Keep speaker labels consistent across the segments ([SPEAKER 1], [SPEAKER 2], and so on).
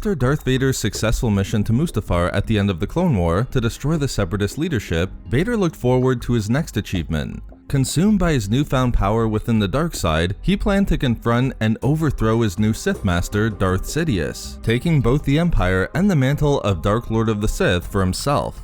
[SPEAKER 1] After Darth Vader's successful mission to Mustafar at the end of the Clone War to destroy the Separatist leadership, Vader looked forward to his next achievement. Consumed by his newfound power within the dark side, he planned to confront and overthrow his new Sith Master, Darth Sidious, taking both the Empire and the mantle of Dark Lord of the Sith for himself.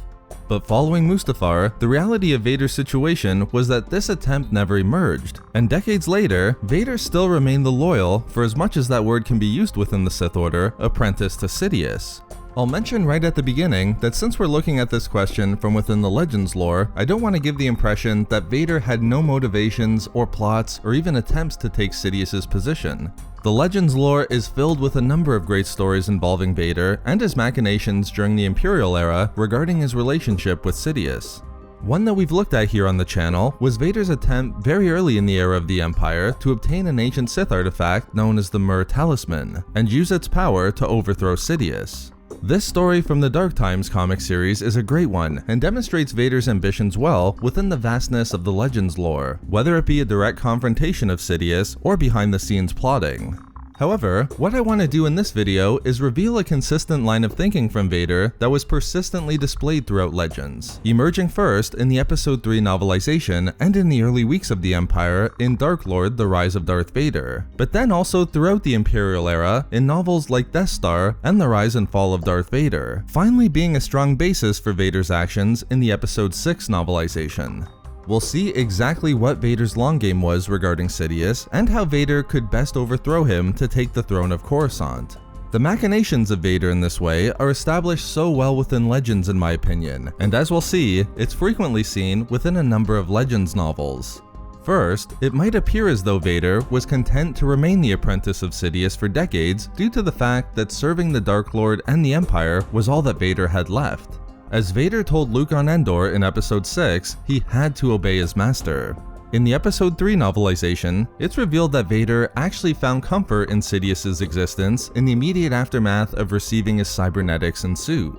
[SPEAKER 1] But following Mustafar, the reality of Vader's situation was that this attempt never emerged, and decades later, Vader still remained the loyal, for as much as that word can be used within the Sith Order, apprentice to Sidious. I'll mention right at the beginning that since we're looking at this question from within the Legends lore, I don't want to give the impression that Vader had no motivations or plots or even attempts to take Sidious's position. The Legends lore is filled with a number of great stories involving Vader and his machinations during the Imperial era regarding his relationship with Sidious. One that we've looked at here on the channel was Vader's attempt very early in the era of the Empire to obtain an ancient Sith artifact known as the Mur Talisman and use its power to overthrow Sidious. This story from the Dark Times comic series is a great one and demonstrates Vader's ambitions well within the vastness of the Legends lore, whether it be a direct confrontation of Sidious or behind the scenes plotting. However, what I want to do in this video is reveal a consistent line of thinking from Vader that was persistently displayed throughout Legends, emerging first in the Episode 3 novelization and in the early weeks of the Empire in Dark Lord: The Rise of Darth Vader, but then also throughout the Imperial era in novels like Death Star and The Rise and Fall of Darth Vader, finally being a strong basis for Vader's actions in the Episode 6 novelization. We'll see exactly what Vader's long game was regarding Sidious and how Vader could best overthrow him to take the throne of Coruscant. The machinations of Vader in this way are established so well within Legends in my opinion, and as we'll see, it's frequently seen within a number of Legends novels. First, it might appear as though Vader was content to remain the apprentice of Sidious for decades due to the fact that serving the Dark Lord and the Empire was all that Vader had left. As Vader told Luke on Endor in Episode 6, he had to obey his master. In the Episode 3 novelization, it's revealed that Vader actually found comfort in Sidious's existence in the immediate aftermath of receiving his cybernetics and suit.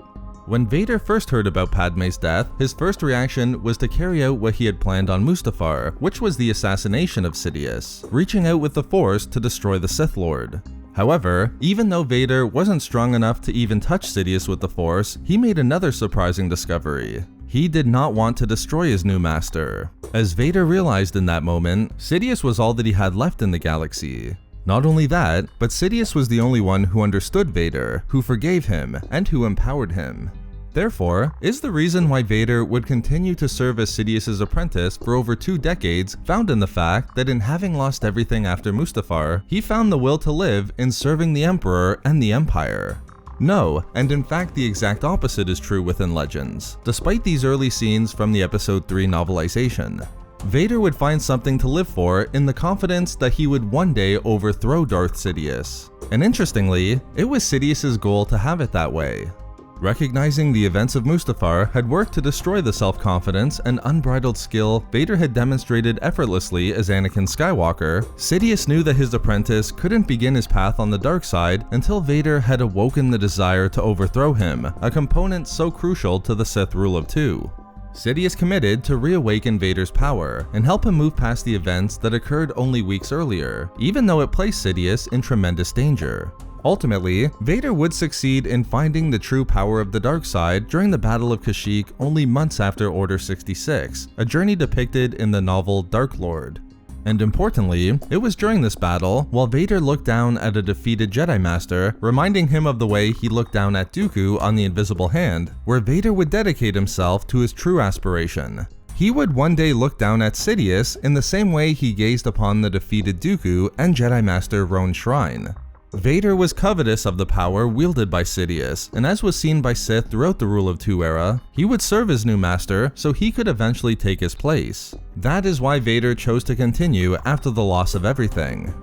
[SPEAKER 1] When Vader first heard about Padme's death, his first reaction was to carry out what he had planned on Mustafar, which was the assassination of Sidious, reaching out with the Force to destroy the Sith Lord. However, even though Vader wasn't strong enough to even touch Sidious with the Force, he made another surprising discovery. He did not want to destroy his new master. As Vader realized in that moment, Sidious was all that he had left in the galaxy. Not only that, but Sidious was the only one who understood Vader, who forgave him, and who empowered him. Therefore, is the reason why Vader would continue to serve as Sidious's apprentice for over 2 decades found in the fact that in having lost everything after Mustafar, he found the will to live in serving the Emperor and the Empire? No, and in fact the exact opposite is true within Legends, despite these early scenes from the Episode 3 novelization. Vader would find something to live for in the confidence that he would one day overthrow Darth Sidious. And interestingly, it was Sidious's goal to have it that way. Recognizing the events of Mustafar had worked to destroy the self-confidence and unbridled skill Vader had demonstrated effortlessly as Anakin Skywalker, Sidious knew that his apprentice couldn't begin his path on the dark side until Vader had awoken the desire to overthrow him, a component so crucial to the Sith Rule of Two. Sidious committed to reawaken Vader's power and help him move past the events that occurred only weeks earlier, even though it placed Sidious in tremendous danger. Ultimately, Vader would succeed in finding the true power of the dark side during the Battle of Kashyyyk only months after Order 66, a journey depicted in the novel Dark Lord. And importantly, it was during this battle, while Vader looked down at a defeated Jedi Master, reminding him of the way he looked down at Dooku on the Invisible Hand, where Vader would dedicate himself to his true aspiration. He would one day look down at Sidious in the same way he gazed upon the defeated Dooku and Jedi Master Roan Shrine. Vader was covetous of the power wielded by Sidious, and as was seen by Sith throughout the Rule of Two era, he would serve his new master so he could eventually take his place. That is why Vader chose to continue after the loss of everything.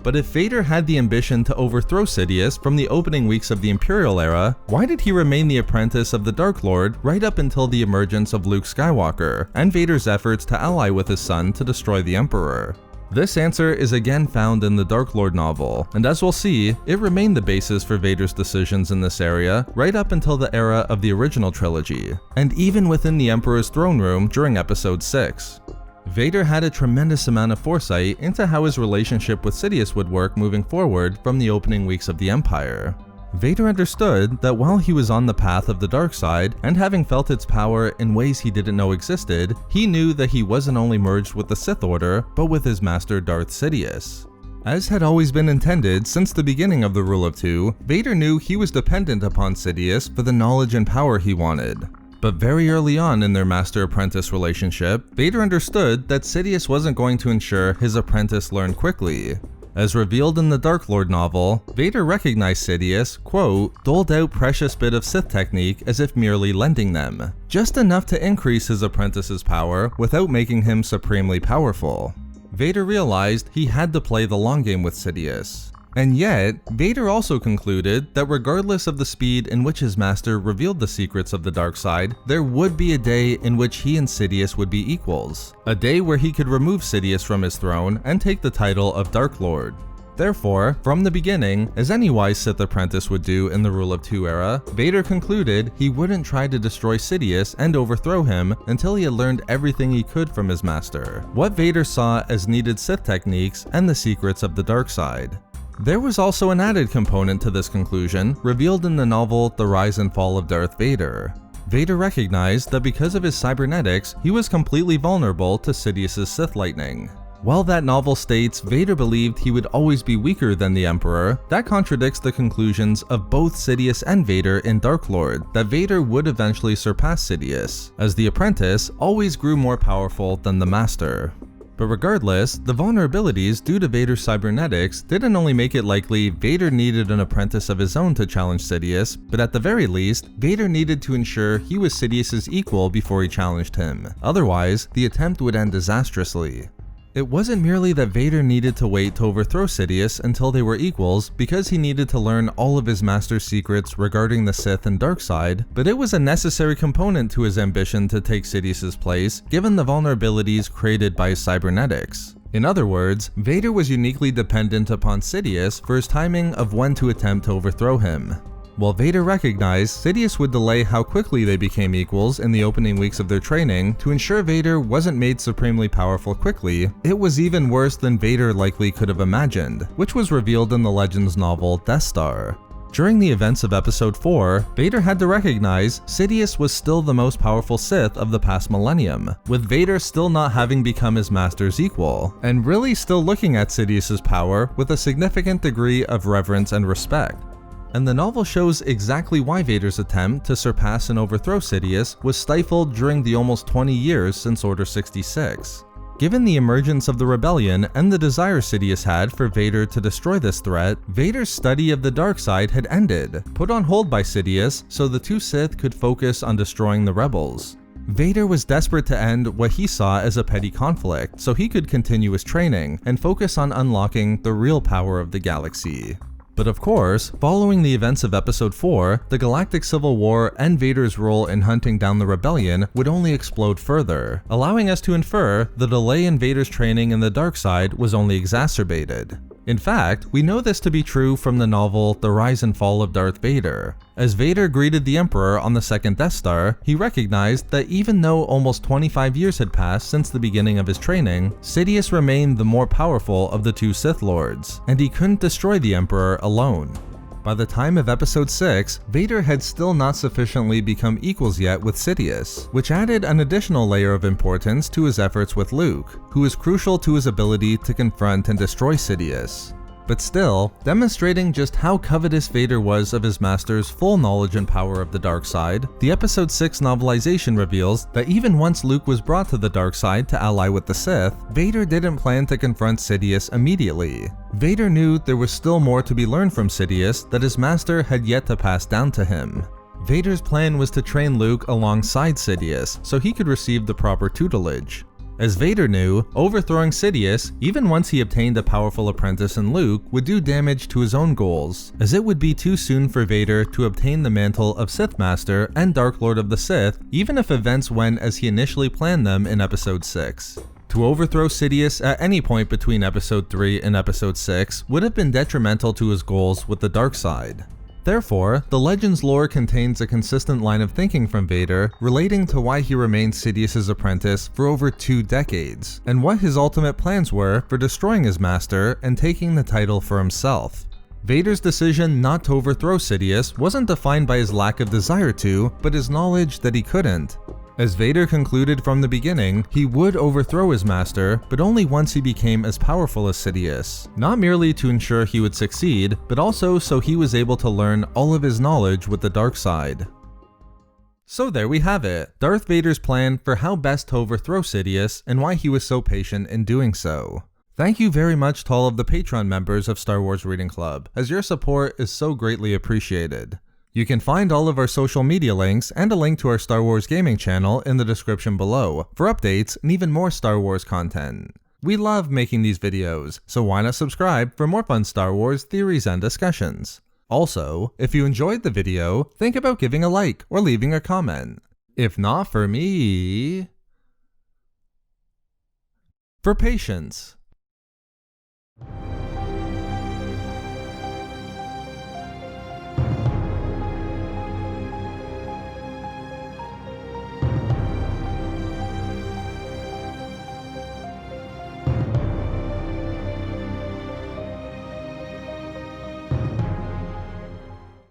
[SPEAKER 1] But if Vader had the ambition to overthrow Sidious from the opening weeks of the Imperial era, why did he remain the apprentice of the Dark Lord right up until the emergence of Luke Skywalker and Vader's efforts to ally with his son to destroy the Emperor? This answer is again found in the Dark Lord novel, and as we'll see, it remained the basis for Vader's decisions in this area right up until the era of the original trilogy, and even within the Emperor's throne room during Episode 6. Vader had a tremendous amount of foresight into how his relationship with Sidious would work moving forward from the opening weeks of the Empire. Vader understood that while he was on the path of the dark side and having felt its power in ways he didn't know existed, he knew that he wasn't only merged with the Sith Order, but with his Master Darth Sidious. As had always been intended since the beginning of the Rule of Two, Vader knew he was dependent upon Sidious for the knowledge and power he wanted. But very early on in their master-apprentice relationship, Vader understood that Sidious wasn't going to ensure his apprentice learned quickly. As revealed in the Dark Lord novel, Vader recognized Sidious, quote, doled out precious bit of Sith technique as if merely lending them, just enough to increase his apprentice's power without making him supremely powerful. Vader realized he had to play the long game with Sidious. And yet, Vader also concluded that regardless of the speed in which his master revealed the secrets of the dark side, there would be a day in which he and Sidious would be equals. A day where he could remove Sidious from his throne and take the title of Dark Lord. Therefore, from the beginning, as any wise Sith apprentice would do in the Rule of Two era, Vader concluded he wouldn't try to destroy Sidious and overthrow him until he had learned everything he could from his master, what Vader saw as needed Sith techniques and the secrets of the dark side. There was also an added component to this conclusion, revealed in the novel The Rise and Fall of Darth Vader. Vader recognized that because of his cybernetics, he was completely vulnerable to Sidious's Sith lightning. While that novel states Vader believed he would always be weaker than the Emperor, that contradicts the conclusions of both Sidious and Vader in Dark Lord that Vader would eventually surpass Sidious, as the apprentice always grew more powerful than the master. But regardless, the vulnerabilities due to Vader's cybernetics didn't only make it likely Vader needed an apprentice of his own to challenge Sidious, but at the very least, Vader needed to ensure he was Sidious's equal before he challenged him. Otherwise, the attempt would end disastrously. It wasn't merely that Vader needed to wait to overthrow Sidious until they were equals because he needed to learn all of his master's secrets regarding the Sith and dark side, but it was a necessary component to his ambition to take Sidious's place given the vulnerabilities created by his cybernetics. In other words, Vader was uniquely dependent upon Sidious for his timing of when to attempt to overthrow him. While Vader recognized Sidious would delay how quickly they became equals in the opening weeks of their training to ensure Vader wasn't made supremely powerful quickly, it was even worse than Vader likely could have imagined, which was revealed in the Legends novel Death Star. During the events of Episode 4, Vader had to recognize Sidious was still the most powerful Sith of the past millennium, with Vader still not having become his master's equal, and really still looking at Sidious's power with a significant degree of reverence and respect. And the novel shows exactly why Vader's attempt to surpass and overthrow Sidious was stifled during the almost 20 years since Order 66. Given the emergence of the rebellion and the desire Sidious had for Vader to destroy this threat, Vader's study of the dark side had ended, put on hold by Sidious so the two Sith could focus on destroying the rebels. Vader was desperate to end what he saw as a petty conflict so he could continue his training and focus on unlocking the real power of the galaxy. But of course, following the events of Episode 4, the Galactic Civil War and Vader's role in hunting down the rebellion would only explode further, allowing us to infer the delay in Vader's training in the dark side was only exacerbated. In fact, we know this to be true from the novel The Rise and Fall of Darth Vader. As Vader greeted the Emperor on the second Death Star, he recognized that even though almost 25 years had passed since the beginning of his training, Sidious remained the more powerful of the two Sith Lords, and he couldn't destroy the Emperor alone. By the time of Episode 6, Vader had still not sufficiently become equals yet with Sidious, which added an additional layer of importance to his efforts with Luke, who was crucial to his ability to confront and destroy Sidious. But still, demonstrating just how covetous Vader was of his master's full knowledge and power of the dark side, the Episode 6 novelization reveals that even once Luke was brought to the dark side to ally with the Sith, Vader didn't plan to confront Sidious immediately. Vader knew there was still more to be learned from Sidious that his master had yet to pass down to him. Vader's plan was to train Luke alongside Sidious so he could receive the proper tutelage. As Vader knew, overthrowing Sidious, even once he obtained a powerful apprentice in Luke, would do damage to his own goals, as it would be too soon for Vader to obtain the mantle of Sith Master and Dark Lord of the Sith, even if events went as he initially planned them in Episode 6. To overthrow Sidious at any point between Episode 3 and Episode 6 would have been detrimental to his goals with the dark side. Therefore, the Legends lore contains a consistent line of thinking from Vader relating to why he remained Sidious's apprentice for over 2 decades, and what his ultimate plans were for destroying his master and taking the title for himself. Vader's decision not to overthrow Sidious wasn't defined by his lack of desire to, but his knowledge that he couldn't. As Vader concluded from the beginning, he would overthrow his master, but only once he became as powerful as Sidious. Not merely to ensure he would succeed, but also so he was able to learn all of his knowledge with the dark side. So there we have it, Darth Vader's plan for how best to overthrow Sidious and why he was so patient in doing so. Thank you very much to all of the Patreon members of Star Wars Reading Club, as your support is so greatly appreciated. You can find all of our social media links and a link to our Star Wars gaming channel in the description below for updates and even more Star Wars content. We love making these videos, so why not subscribe for more fun Star Wars theories and discussions. Also, if you enjoyed the video, think about giving a like or leaving a comment. If not for me... for patience.